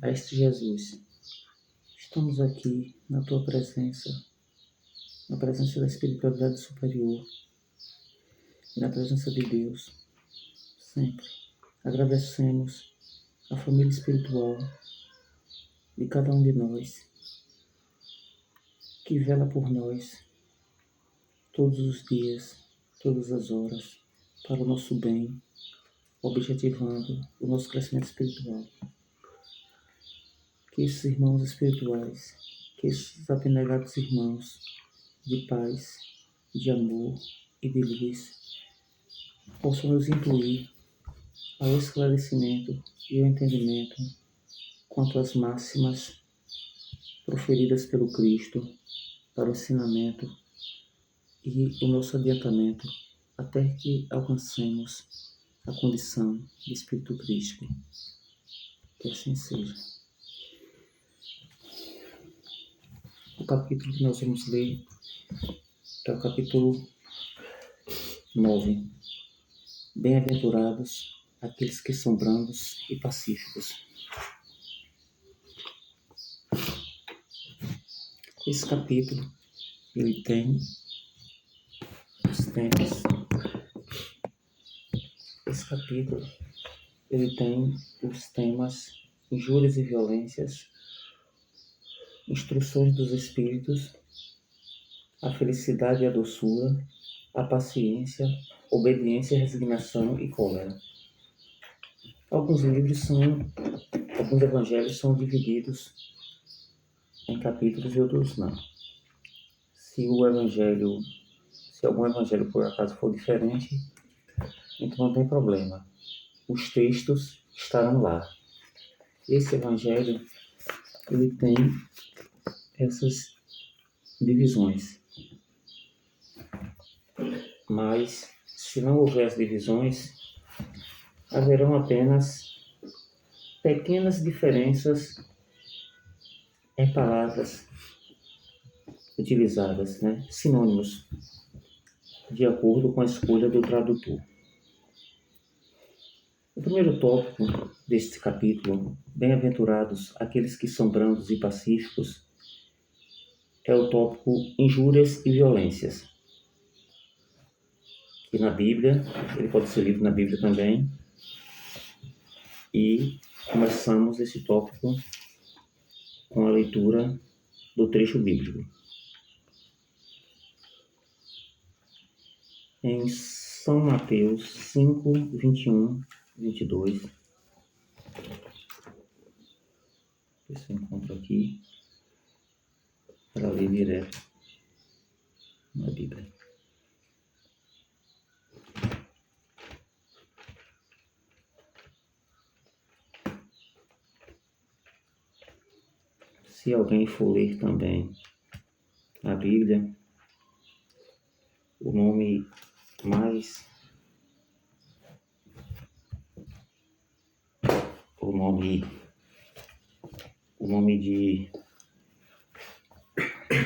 Mestre Jesus, estamos aqui na Tua presença, na presença da espiritualidade superior e na presença de Deus, sempre. Agradecemos a família espiritual de cada um de nós, que vela por nós todos os dias, todas as horas, para o nosso bem, objetivando o nosso crescimento espiritual. Que esses irmãos espirituais, que esses abnegados irmãos de paz, de amor e de luz possam nos incluir ao esclarecimento e ao entendimento quanto às máximas proferidas pelo Cristo para o ensinamento e o nosso adiantamento até que alcancemos a condição de Espírito Cristo. Que assim seja. O capítulo que nós vamos ler é o capítulo 9. Bem-aventurados aqueles que são brandos e pacíficos. Esse capítulo, ele tem os temas. Esse capítulo, ele tem os temas injúrias e violências, instruções dos espíritos, a felicidade e a doçura, a paciência, obediência, resignação e cólera. Alguns evangelhos são divididos em capítulos e outros não. Se algum evangelho por acaso for diferente, então não tem problema. Os textos estarão lá. Esse evangelho, ele tem essas divisões. Mas, se não houver as divisões, haverão apenas pequenas diferenças em palavras utilizadas, sinônimos, de acordo com a escolha do tradutor. O primeiro tópico deste capítulo, bem-aventurados aqueles que são brandos e pacíficos, é o tópico injúrias e violências. Que na Bíblia, ele pode ser lido na Bíblia também. E começamos esse tópico com a leitura do trecho bíblico. Em São Mateus 5, 21, 22. Ver se eu encontro aqui para ler direto na Bíblia. Se alguém for ler também a Bíblia, o nome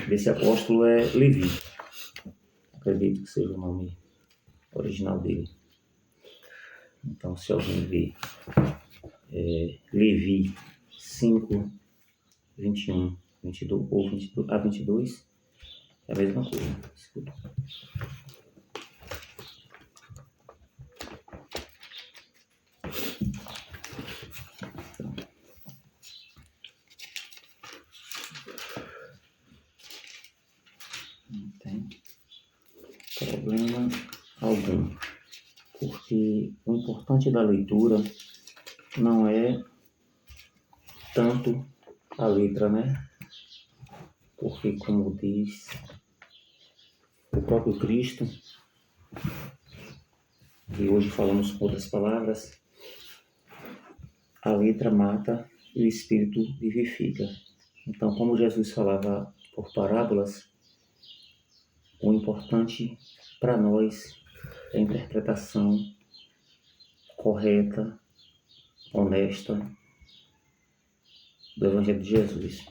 desse apóstolo é Levi. Acredito que seja o nome original dele. Então, se alguém ver Levi 5, 21, 22 ou 22, a 22, é a mesma coisa. Desculpa. Não tem problema algum, porque o importante da leitura não é tanto a letra, Porque, como diz o próprio Cristo, e hoje falamos com outras palavras, a letra mata e o espírito vivifica. Então, como Jesus falava por parábolas, o importante para nós é a interpretação correta, honesta do Evangelho de Jesus.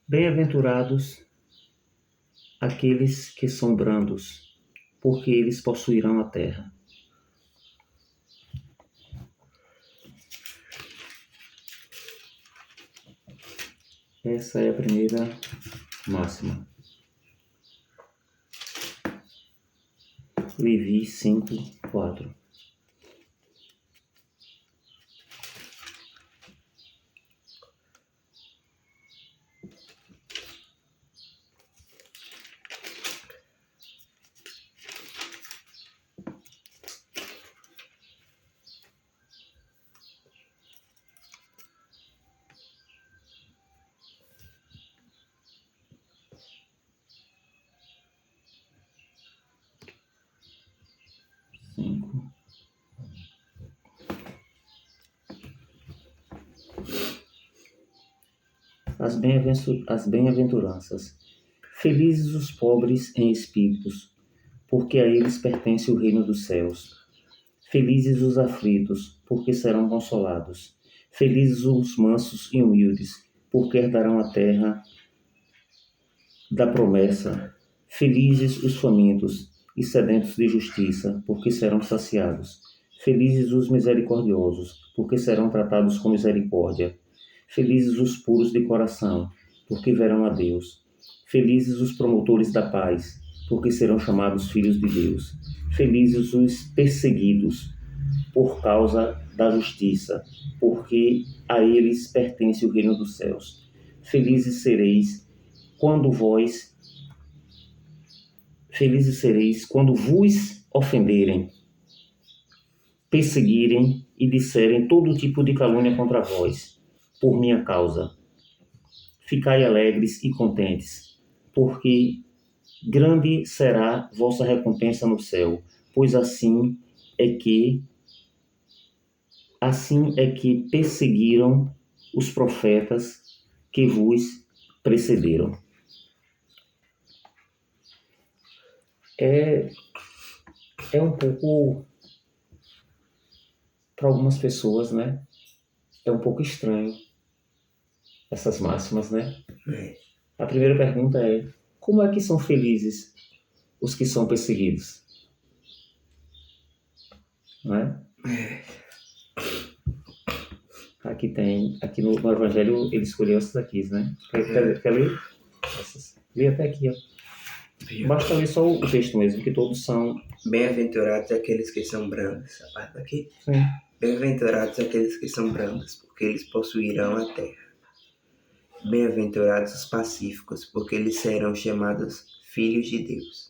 Bem-aventurados aqueles que são brandos, porque eles possuirão a terra. Essa é a primeira máxima. Levi 5:4. As bem-aventuranças. Felizes os pobres em espíritos, porque a eles pertence o reino dos céus. Felizes os aflitos, porque serão consolados. Felizes os mansos e humildes, porque herdarão a terra da promessa. Felizes os famintos e sedentos de justiça, porque serão saciados. Felizes os misericordiosos, porque serão tratados com misericórdia. Felizes os puros de coração, porque verão a Deus. Felizes os promotores da paz, porque serão chamados filhos de Deus. Felizes os perseguidos por causa da justiça, porque a eles pertence o reino dos céus. Felizes sereis quando vos ofenderem, perseguirem e disserem todo tipo de calúnia contra vós, por minha causa. Ficai alegres e contentes, porque grande será vossa recompensa no céu, pois assim é que perseguiram os profetas que vos precederam. É um pouco, para algumas pessoas, né? É um pouco estranho essas máximas, né? A primeira pergunta é: como é que são felizes os que são perseguidos? Não é? Aqui no Evangelho ele escolheu essas aqui, né? Quer ler? Lê até aqui, ó. Basta ler só o texto mesmo, que todos são... Bem-aventurados aqueles que são brandos. Essa parte daqui? Sim. Bem-aventurados aqueles que são brandos, porque eles possuirão a terra. Bem-aventurados os pacíficos, porque eles serão chamados filhos de Deus.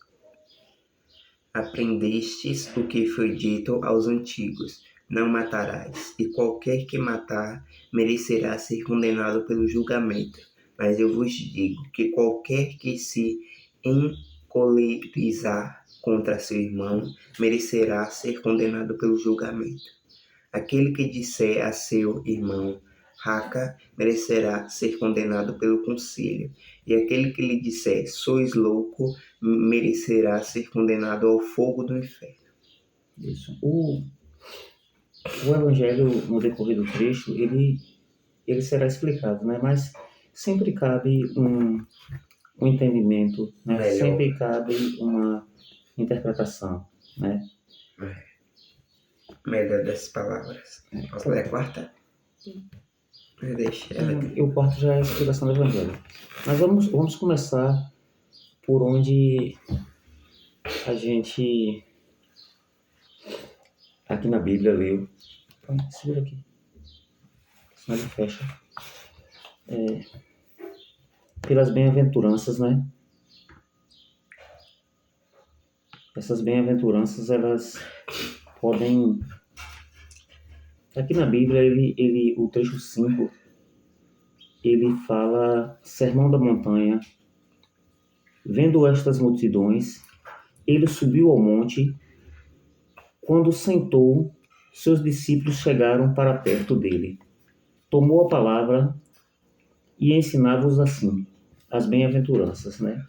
Aprendestes o que foi dito aos antigos: não matarás, e qualquer que matar merecerá ser condenado pelo julgamento. Mas eu vos digo que qualquer que se encolerizar contra seu irmão merecerá ser condenado pelo julgamento. Aquele que disser a seu irmão raca merecerá ser condenado pelo conselho, e aquele que lhe disser sois louco merecerá ser condenado ao fogo do inferno. Isso. O Evangelho, no decorrer do trecho, ele será explicado, né? Mas sempre cabe um entendimento, né? Melhor. Sempre cabe uma interpretação, né? Melhor das palavras. Posso ler a quarta? Deixa ela aqui. E o quarto já é a explicação do Evangelho. Mas vamos começar por onde a gente, aqui na Bíblia, leu. Segura aqui, senão ele fecha. Pelas bem-aventuranças, né? Essas bem-aventuranças, elas podem... Aqui na Bíblia, o trecho 5, ele fala: Sermão da montanha. Vendo estas multidões, ele subiu ao monte. Quando sentou, seus discípulos chegaram para perto dele. Tomou a palavra e ensinava-os assim, as bem-aventuranças, né?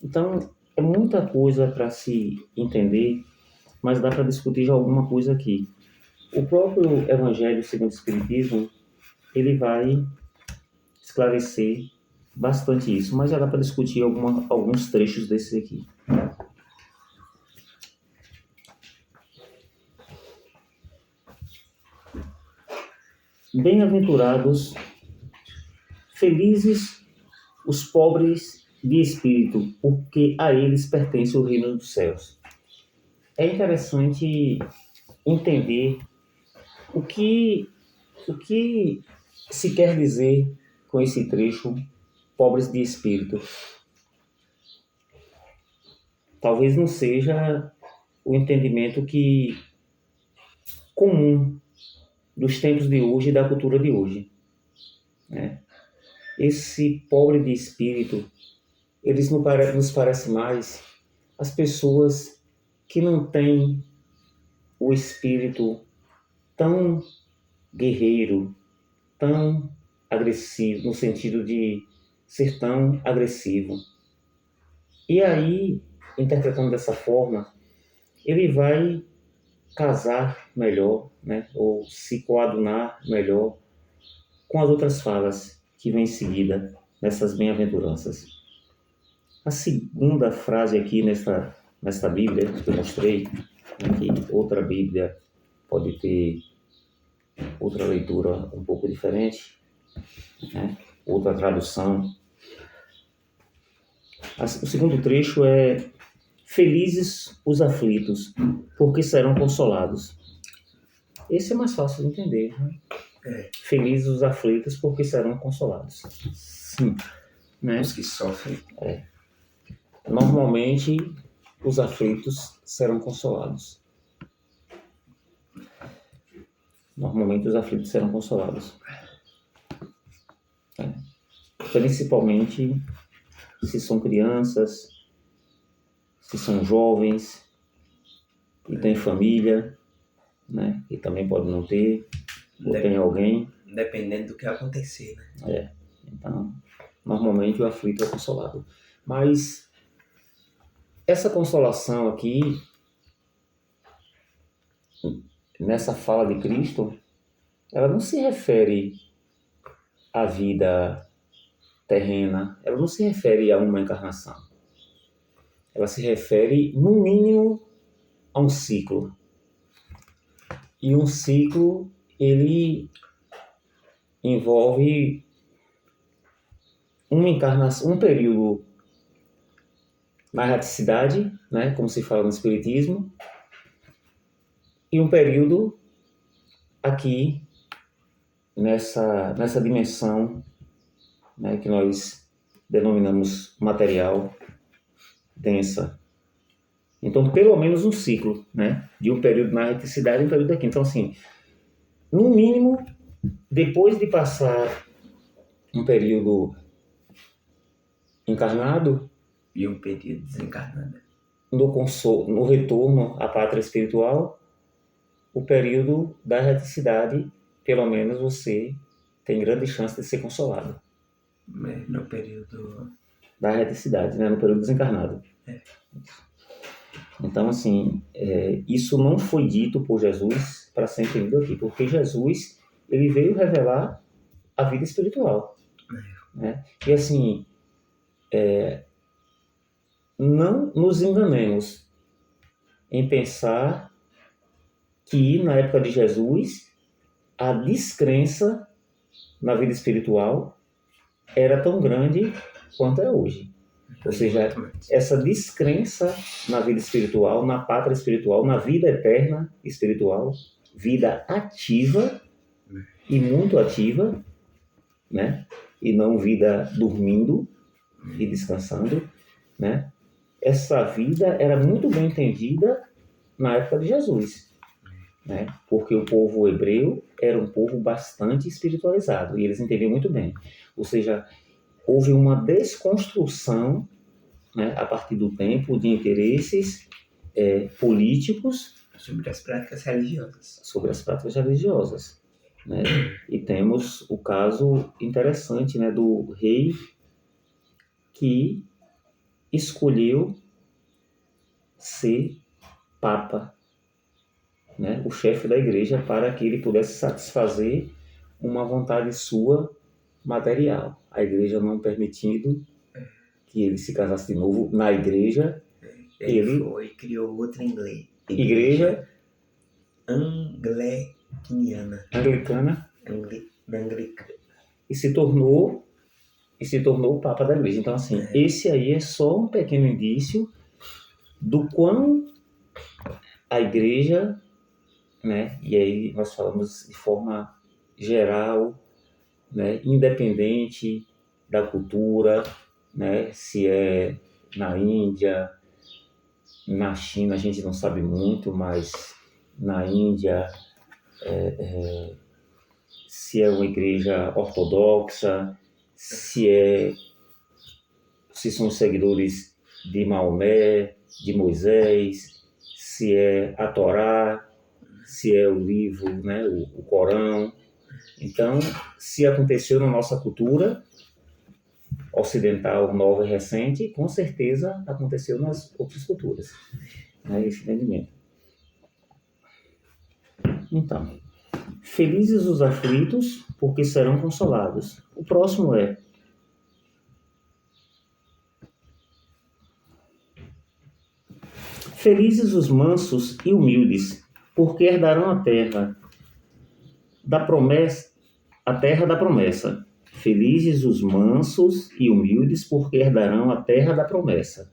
Então, é muita coisa para se entender, mas dá para discutir já alguma coisa aqui. O próprio Evangelho segundo o Espiritismo, ele vai esclarecer bastante isso, mas já dá para discutir alguns trechos desses aqui. Bem-aventurados, felizes os pobres de espírito, porque a eles pertence o reino dos céus. É interessante entender o que se quer dizer com esse trecho, pobres de espírito. Talvez não seja o entendimento comum dos tempos de hoje e da cultura de hoje, né? Esse pobre de espírito, eles nos parece mais as pessoas que não têm o espírito tão guerreiro, tão agressivo, no sentido de ser tão agressivo. E aí, interpretando dessa forma, ele vai casar melhor, né, ou se coadunar melhor com as outras falas que vêm em seguida nessas bem-aventuranças. A segunda frase aqui nesta Bíblia que eu mostrei, aqui, outra Bíblia pode ter outra leitura um pouco diferente, né, outra tradução. O segundo trecho é: felizes os aflitos, porque serão consolados. Esse é mais fácil de entender, né? Felizes os aflitos, porque serão consolados. Sim, né? Os que sofrem. Normalmente, os aflitos serão consolados. Normalmente, os aflitos serão consolados. Principalmente se são crianças, se são jovens, e têm família, né? E também pode não ter, ou tem alguém. Dependendo do que acontecer, né? Então, normalmente o aflito é consolado. Mas essa consolação aqui, nessa fala de Cristo, ela não se refere à vida terrena, ela não se refere a uma encarnação. Ela se refere, no mínimo, a um ciclo. E um ciclo, ele envolve uma encarnação, um período na erraticidade, né, como se fala no Espiritismo, e um período aqui nessa dimensão, né, que nós denominamos material densa. Então, pelo menos um ciclo, né, de um período na erraticidade e um período aqui. Então, assim, no mínimo, depois de passar um período encarnado e um período desencarnado, no retorno à pátria espiritual, o período da erraticidade, pelo menos você tem grande chance de ser consolado. No período da erraticidade, né? No período desencarnado. Então, assim, isso não foi dito por Jesus para ser entendido aqui, porque Jesus, ele veio revelar a vida espiritual, né? E assim, não nos enganemos em pensar que na época de Jesus a descrença na vida espiritual era tão grande quanto é hoje. Ou seja, essa descrença na vida espiritual, na pátria espiritual, na vida eterna espiritual, vida ativa e muito ativa, né? E não vida dormindo e descansando, né? Essa vida era muito bem entendida na época de Jesus, né? Porque o povo hebreu era um povo bastante espiritualizado e eles entendiam muito bem. Ou seja, houve uma desconstrução, né, a partir do tempo, de interesses políticos sobre as práticas religiosas. Né? E temos o caso interessante, né, do rei que escolheu ser papa, né, o chefe da igreja, para que ele pudesse satisfazer uma vontade sua material. A igreja não permitindo que ele se casasse de novo na igreja. Ele foi e criou outra igreja anglicana. E se tornou o Papa da igreja. Então, assim, esse aí é só um pequeno indício do quão a igreja, né, e aí nós falamos de forma geral, né, independente da cultura, né, se é na Índia, na China, a gente não sabe muito, mas na Índia, se é uma igreja ortodoxa, se são seguidores de Maomé, de Moisés, se é a Torá, se é o livro, né, o Corão. Então, se aconteceu na nossa cultura ocidental, nova e recente, com certeza aconteceu nas outras culturas, né, esse entendimento. Então, felizes os aflitos, porque serão consolados. O próximo é: felizes os mansos e humildes, porque herdarão a terra da promessa. Felizes os mansos e humildes, porque herdarão a terra da promessa.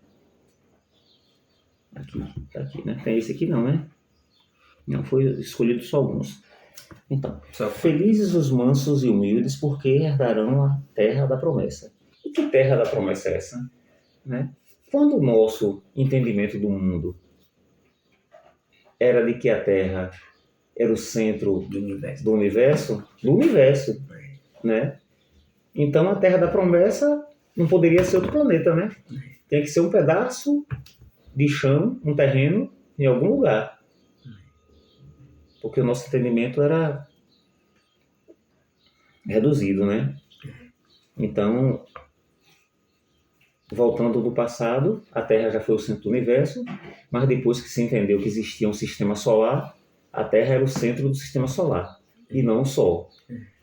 Tá aqui, né? Tem esse aqui não, né? Não, foi escolhido só alguns. Então, felizes os mansos e humildes, porque herdarão a terra da promessa. E que terra da promessa é essa? Né? Quando o nosso entendimento do mundo era de que a Terra era o centro do universo, né? Então a Terra da promessa não poderia ser outro planeta, né? Tem que ser um pedaço de chão, um terreno, em algum lugar. Porque o nosso entendimento era reduzido, né? Então, voltando do passado, a Terra já foi o centro do universo, mas depois que se entendeu que existia um sistema solar, a Terra era o centro do sistema solar, e não o Sol.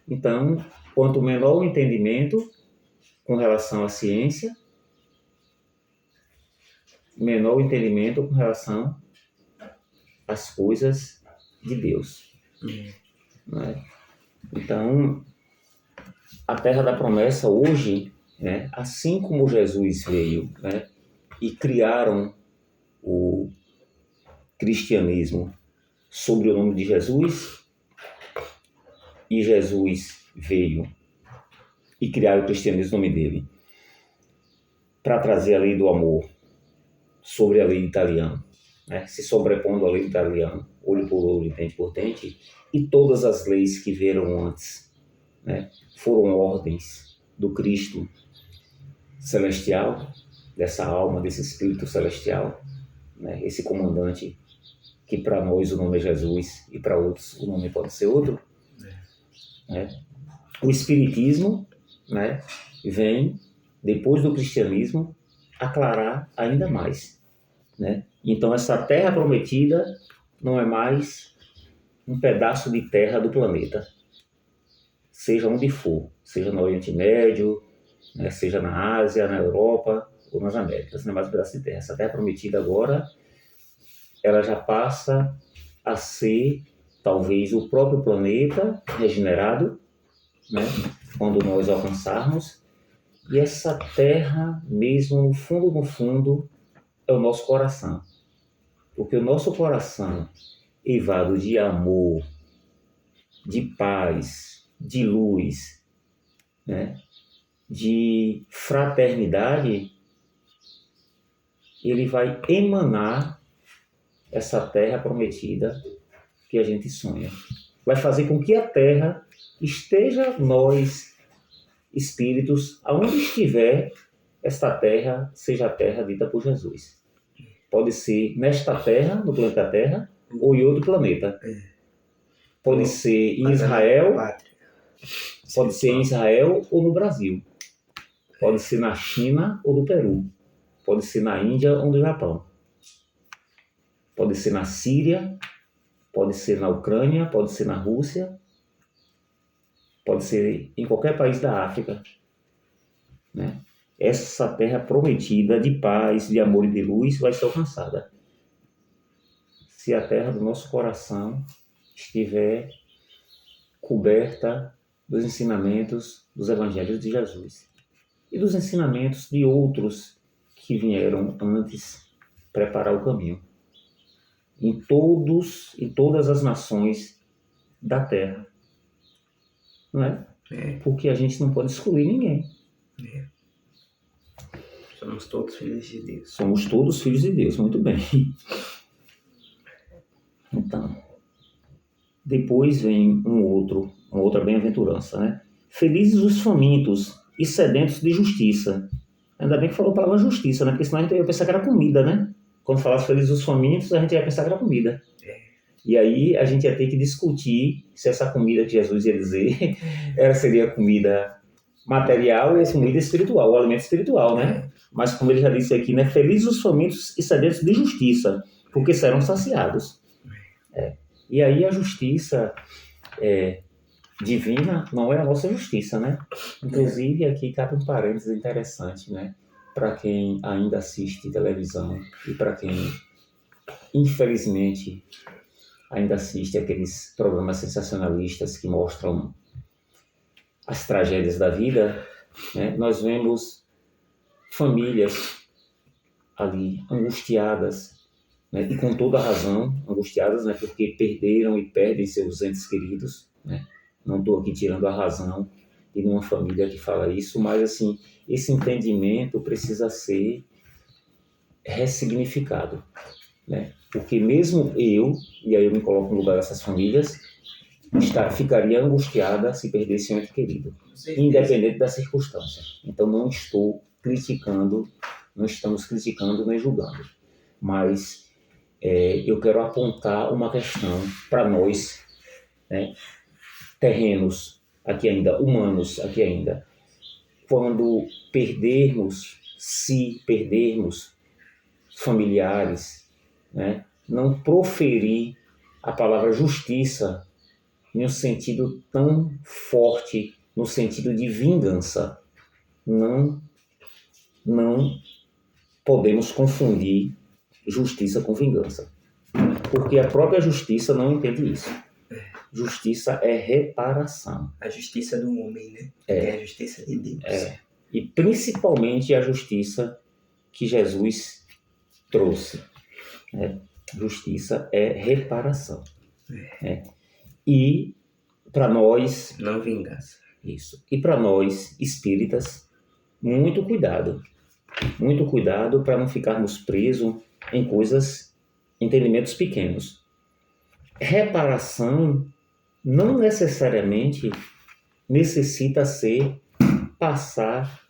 Então, quanto menor o entendimento com relação à ciência, menor o entendimento com relação às coisas de Deus. Né? Então, a Terra da Promessa hoje, né, assim como Jesus veio, né, e criaram o cristianismo sobre o nome de Jesus, e Jesus veio e criar o cristianismo no nome dele, para trazer a lei do amor sobre a lei do italiano, né, se sobrepondo à lei do italiano, olho por olho, dente por dente, e todas as leis que vieram antes, né, foram ordens do Cristo celestial, dessa alma, desse espírito celestial, né, esse comandante que para nós o nome é Jesus e para outros o nome pode ser outro. Né? O espiritismo, né, vem, depois do cristianismo, aclarar ainda mais. Né? Então essa terra prometida não é mais um pedaço de terra do planeta, seja onde for, seja no Oriente Médio, né, seja na Ásia, na Europa ou nas Américas, não é mais um pedaço de terra. Essa terra prometida agora, ela já passa a ser talvez o próprio planeta regenerado, né, quando nós alcançarmos, e essa terra mesmo no fundo é o nosso coração, porque o nosso coração, eivado de amor, de paz, de luz, né, de fraternidade, ele vai emanar essa terra prometida que a gente sonha. Vai fazer com que a terra esteja nós, espíritos, aonde estiver, esta terra seja a terra dita por Jesus. Pode ser nesta terra, no planeta Terra, ou em outro planeta. Pode ser em Israel, pode ser em Israel ou no Brasil. Pode ser na China ou no Peru. Pode ser na Índia ou no Japão. Pode ser na Síria, pode ser na Ucrânia, pode ser na Rússia. pode ser em qualquer país da África, né? Essa terra prometida de paz, de amor e de luz vai ser alcançada se a terra do nosso coração estiver coberta dos ensinamentos dos evangelhos de Jesus e dos ensinamentos de outros que vieram antes preparar o caminho em todas as nações da terra, não é? Porque a gente não pode excluir ninguém. Somos todos filhos de Deus. Somos todos filhos de Deus, muito bem. Então, depois vem uma outra bem-aventurança, né? Felizes os famintos e sedentos de justiça. Ainda bem que falou a palavra justiça, né? Porque senão a gente ia pensar que era comida, né? Quando falasse felizes os famintos, a gente ia pensar que era comida. E aí a gente ia ter que discutir se essa comida que Jesus ia dizer seria comida material ou comida espiritual, o alimento espiritual, né? Mas como ele já disse aqui, né? Felizes os famintos e sedentos de justiça, porque serão saciados. E aí a justiça divina não é a nossa justiça, né? Inclusive aqui cabe um parênteses interessante, né? Para quem ainda assiste televisão e para quem, infelizmente, ainda assiste aqueles programas sensacionalistas que mostram as tragédias da vida, né? Nós vemos famílias ali angustiadas, né? E com toda a razão, angustiadas, né? Porque perderam e perdem seus entes queridos, né? Não estou aqui tirando a razão de nenhuma família que fala isso, mas assim, esse entendimento precisa ser ressignificado, né? Porque mesmo eu, e aí eu me coloco no lugar dessas famílias, ficaria angustiada se perdesse um ente querido, independente da circunstância. Então não estamos criticando nem julgando, mas eu quero apontar uma questão para nós, né, terrenos aqui ainda, humanos aqui ainda. Quando se perdermos familiares, né, não proferir a palavra justiça em um sentido tão forte, no sentido de vingança. Não podemos confundir justiça com vingança, porque a própria justiça não entende isso. Justiça é reparação. A justiça do homem, né? É a justiça de Deus. E principalmente a justiça que Jesus trouxe. Justiça é reparação. E para nós... Não vingança. Isso. E para nós, espíritas, muito cuidado. Muito cuidado para não ficarmos presos em entendimentos pequenos. Reparação não necessariamente necessita passar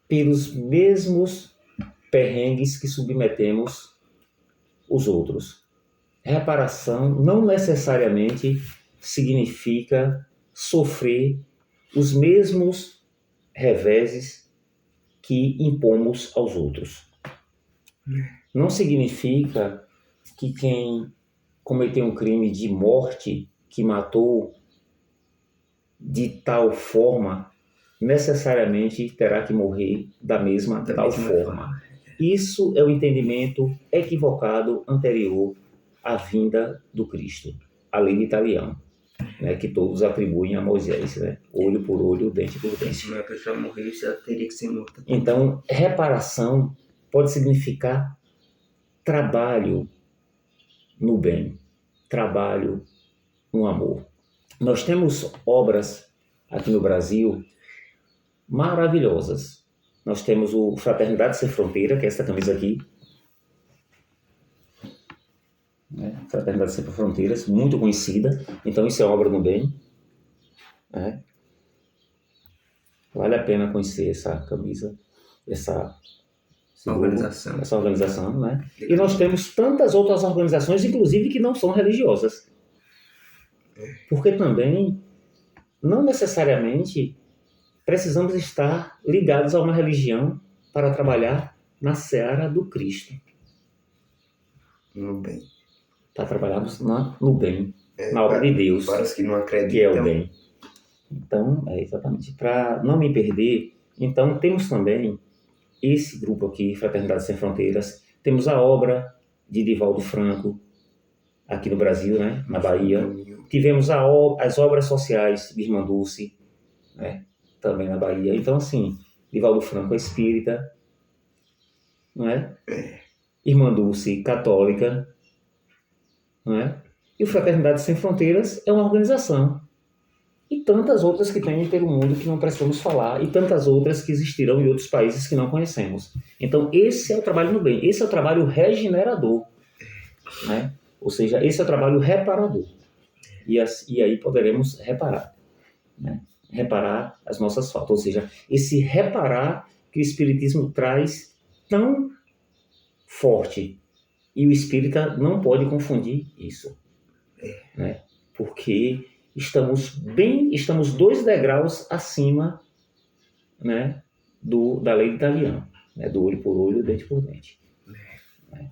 pelos mesmos perrengues que submetemos os outros. Reparação não necessariamente significa sofrer os mesmos reveses que impomos aos outros. Não significa que quem cometeu um crime de morte, que matou de tal forma, necessariamente terá que morrer da mesma forma. Isso é o entendimento equivocado anterior à vinda do Cristo, a lei de Italião, né, que todos atribuem a Moisés, né? Olho por olho, dente por dente. Se uma pessoa morresse, ela teria que ser morta. Então, reparação pode significar trabalho no bem, trabalho no amor. Nós temos obras aqui no Brasil maravilhosas. Nós temos o Fraternidade Sem Fronteira, que é essa camisa aqui. Fraternidade Sem Fronteiras, muito conhecida. Então isso é obra no bem. Vale a pena conhecer essa camisa, essa organização, né? E nós temos tantas outras organizações, inclusive que não são religiosas. Porque também, não necessariamente, precisamos estar ligados a uma religião para trabalhar na seara do Cristo. No bem. Para trabalharmos no bem. na obra de Deus, Para os que não que é o acreditam. bem. Então, exatamente, para não me perder, então temos também esse grupo aqui, Fraternidade Sem Fronteiras, temos a obra de Divaldo Franco, aqui no Brasil, né, na Bahia. Tivemos as obras sociais de Irmã Dulce, né, também na Bahia. Então, assim, Divaldo Franco é espírita, não é? Irmã Dulce, católica, não é? E o Fraternidade Sem Fronteiras é uma organização. E tantas outras que tem pelo mundo que não precisamos falar, e tantas outras que existirão em outros países que não conhecemos. Então, esse é o trabalho no bem, esse é o trabalho regenerador, né? Ou seja, esse é o trabalho reparador. E aí poderemos reparar, né? Reparar as nossas faltas. Ou seja, esse reparar que o Espiritismo traz tão forte. E o espírita não pode confundir isso, né? Porque estamos 2 degraus acima, né, da lei de Italiano, né, do olho por olho, dente por dente. Né?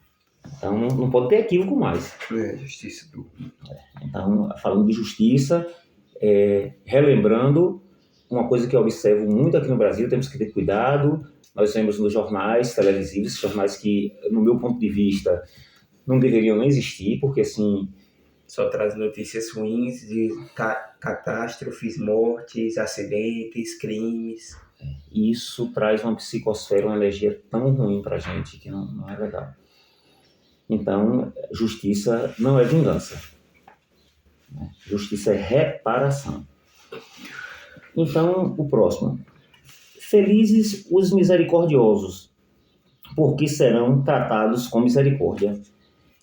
Então não pode ter equívoco mais. Justiça do... Então, falando de justiça, relembrando uma coisa que eu observo muito aqui no Brasil, temos que ter cuidado. Nós vemos nos jornais televisivos, jornais que, no meu ponto de vista, não deveriam nem existir, porque assim... Só traz notícias ruins de catástrofes, mortes, acidentes, crimes. Isso traz uma psicosfera, uma energia tão ruim pra gente que não é legal. Então, justiça não é vingança. Justiça é reparação. Então, o próximo. Felizes os misericordiosos, porque serão tratados com misericórdia.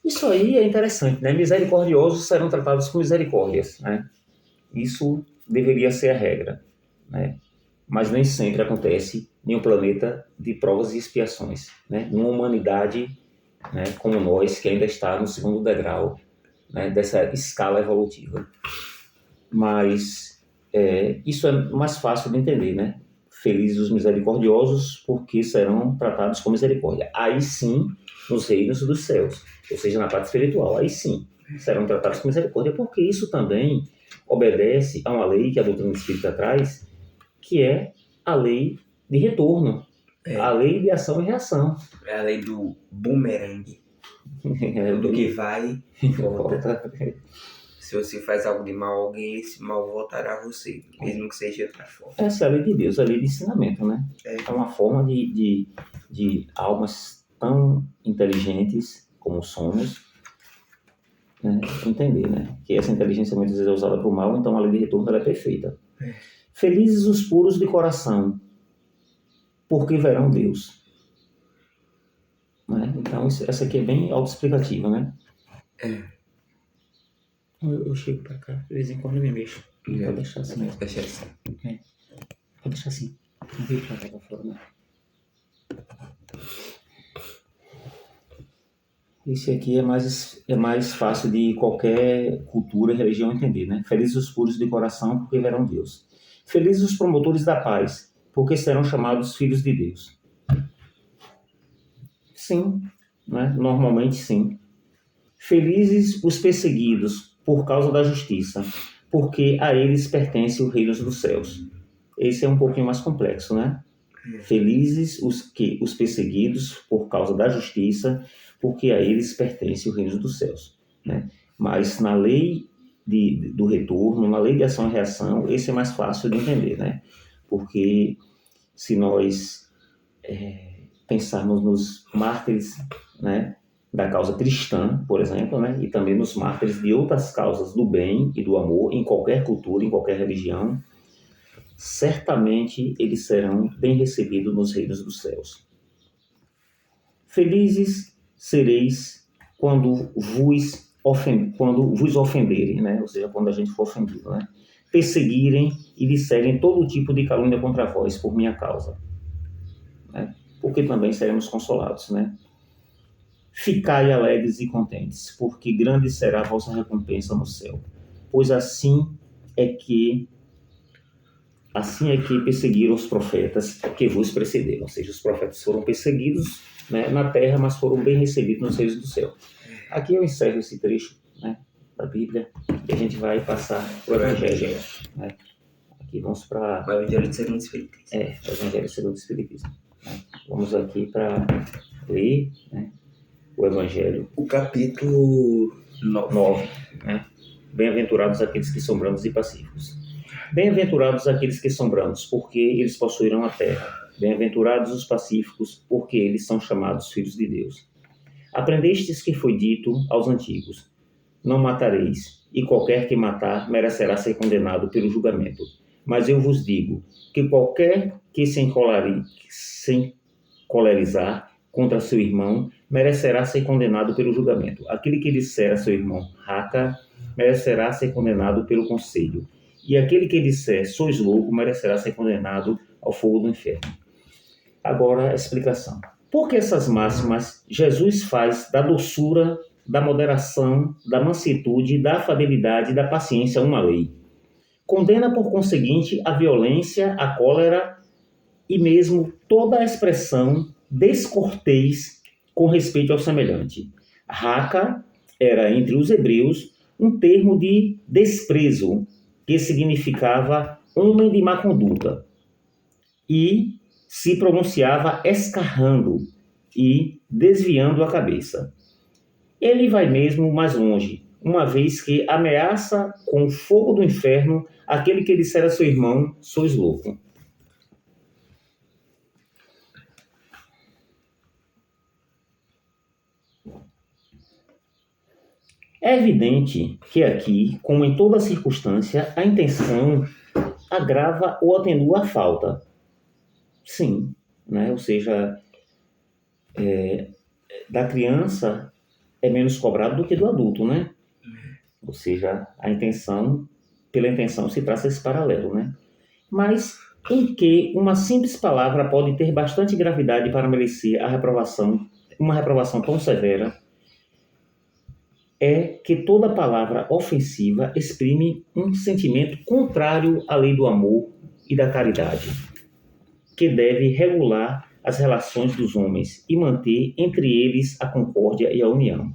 Isso aí é interessante, né? Misericordiosos serão tratados com misericórdias, né? Isso deveria ser a regra, né? Mas nem sempre acontece em um planeta de provas e expiações, né? Numa humanidade, né, como nós, que ainda está no segundo degrau, né, dessa escala evolutiva. Mas isso é mais fácil de entender, né? Felizes os misericordiosos, porque serão tratados com misericórdia. Aí sim, nos reinos dos céus, ou seja, na parte espiritual, aí sim, serão tratados com misericórdia, porque isso também obedece a uma lei que a doutrina espírita traz, que é a lei de retorno, a lei de ação e reação. É a lei do bumerangue. Tudo que vai, volta. Se você faz algo de mal a alguém, esse mal voltará a você, mesmo que seja de outra forma. Essa é a lei de Deus, a lei de ensinamento, né? É uma forma de almas tão inteligentes como somos, né, entender, né? Que essa inteligência muitas vezes é usada para o mal, então a lei de retorno ela é perfeita. Felizes os puros de coração, porque verão Deus. Né? Então essa aqui é bem autoexplicativa, né? Eu chego pra cá, de vez em quando eu me mexo. Pode deixar assim. Deixa assim. Pode deixar assim. Não veio pra cá pra fora, não. Esse aqui é mais fácil de qualquer cultura e religião entender, né? Felizes os puros de coração, porque verão Deus. Felizes os promotores da paz, porque serão chamados filhos de Deus. Sim, né? Normalmente sim. Felizes os perseguidos por causa da justiça, porque a eles pertence o reino dos céus. Esse é um pouquinho mais complexo, né? Felizes os perseguidos por causa da justiça, porque a eles pertence o reino dos céus, né? Mas na lei do retorno, na lei de ação e reação, esse é mais fácil de entender, né? Porque se nós pensarmos nos mártires, né, da causa cristã, por exemplo, né, e também nos mártires de outras causas do bem e do amor, em qualquer cultura, em qualquer religião, certamente eles serão bem recebidos nos reinos dos céus. Felizes sereis quando vos ofenderem, né, ou seja, quando a gente for ofendido, né, perseguirem e disserem todo tipo de calúnia contra vós por minha causa, né, porque também seremos consolados, né. Ficai alegres e contentes, porque grande será a vossa recompensa no céu. Pois assim é que perseguiram os profetas que vos precederam. Ou seja, os profetas foram perseguidos, né, na terra, mas foram bem recebidos nos reinos do céu. Aqui eu encerro esse trecho, né, da Bíblia e a gente vai passar o Evangelho. Né? Aqui vamos para O Evangelho segundo o Espiritismo. o Evangelho segundo o Espiritismo. Né? Vamos aqui para ler, né, o Evangelho. O capítulo 9. Né? Bem-aventurados aqueles que são brandos e pacíficos. Bem-aventurados aqueles que são brandos, porque eles possuirão a terra. Bem-aventurados os pacíficos, porque eles são chamados filhos de Deus. Aprendestes que foi dito aos antigos: não matareis, e qualquer que matar merecerá ser condenado pelo julgamento. Mas eu vos digo que qualquer que se encolerizar contra seu irmão merecerá ser condenado pelo julgamento. Aquele que disser a seu irmão raca merecerá ser condenado pelo conselho. E aquele que disser sois louco merecerá ser condenado ao fogo do inferno. Agora a explicação. Por que essas máximas Jesus faz da doçura, da moderação, da mansuetude, da afabilidade e da paciência uma lei? Condena, por conseguinte, a violência, a cólera e mesmo toda a expressão descortês com respeito ao semelhante. Raca era, entre os hebreus, um termo de desprezo, que significava homem de má conduta, e se pronunciava escarrando e desviando a cabeça. Ele vai mesmo mais longe, uma vez que ameaça com o fogo do inferno aquele que disser a seu irmão, sois louco. É evidente que aqui, como em toda circunstância, a intenção agrava ou atenua a falta. Sim, né? Ou seja, da criança é menos cobrado do que do adulto, né? Ou seja, pela intenção se traça esse paralelo, né? Mas em que uma simples palavra pode ter bastante gravidade para merecer uma reprovação tão severa, é que toda palavra ofensiva exprime um sentimento contrário à lei do amor e da caridade, que deve regular as relações dos homens e manter entre eles a concórdia e a união,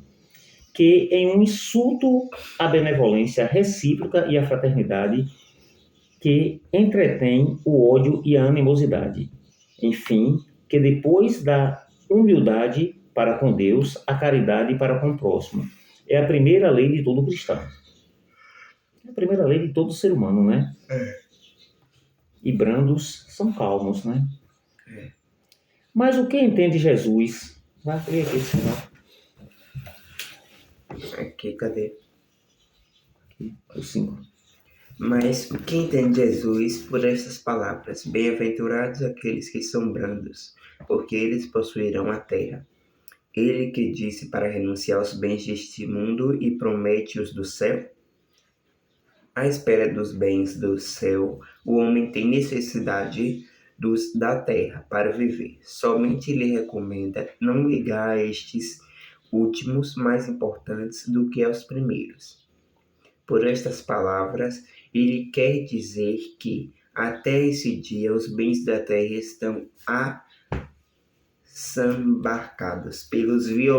que em um insulto à benevolência recíproca e à fraternidade, que entretém o ódio e a animosidade. Enfim, que depois da humildade para com Deus, a caridade para com o próximo. É a primeira lei de todo cristão. É a primeira lei de todo ser humano, né? E brandos são calmos, né? Mas o que entende Jesus? Vai ler aqui esse final. Aqui, cadê? Aqui, o 5. Mas o que entende Jesus por essas palavras? Bem-aventurados aqueles que são brandos, porque eles possuirão a terra. Ele que disse para renunciar aos bens deste mundo e promete-os do céu? À espera dos bens do céu, o homem tem necessidade dos da terra para viver. Somente lhe recomenda não ligar a estes últimos mais importantes do que aos primeiros. Por estas palavras, ele quer dizer que, até esse dia, os bens da terra estão assambarcados pelos violentos